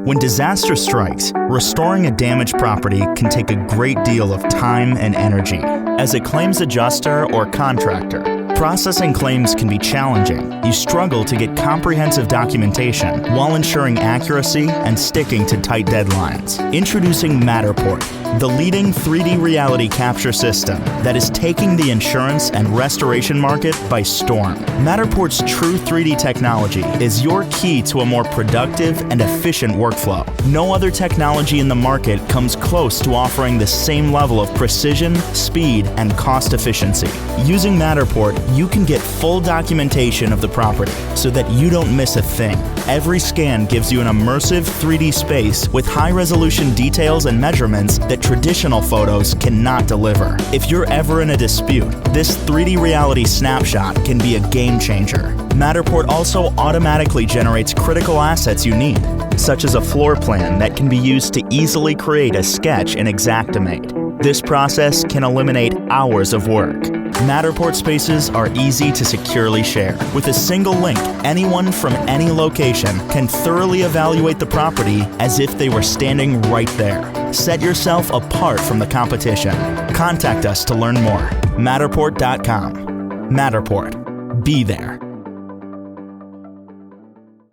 When disaster strikes, restoring a damaged property can take a great deal of time and energy. As a claims adjuster or contractor, processing claims can be challenging. You struggle to get comprehensive documentation while ensuring accuracy and sticking to tight deadlines. Introducing Matterport, the leading 3D reality capture system that is taking the insurance and restoration market by storm. Matterport's true 3D technology is your key to a more productive and efficient workflow. No other technology in the market comes close to offering the same level of precision, speed, and cost efficiency. Using Matterport, you can get full documentation of the property so that you don't miss a thing. Every scan gives you an immersive 3D space with high-resolution details and measurements that traditional photos cannot deliver. If you're ever in a dispute, this 3D reality snapshot can be a game changer. Matterport also automatically generates critical assets you need, such as a floor plan that can be used to easily create a sketch in Xactimate. This process can eliminate hours of work. Matterport spaces are easy to securely share. With a single link, anyone from any location can thoroughly evaluate the property as if they were standing right there. Set yourself apart from the competition. Contact us to learn more. Matterport.com. Matterport. Be there.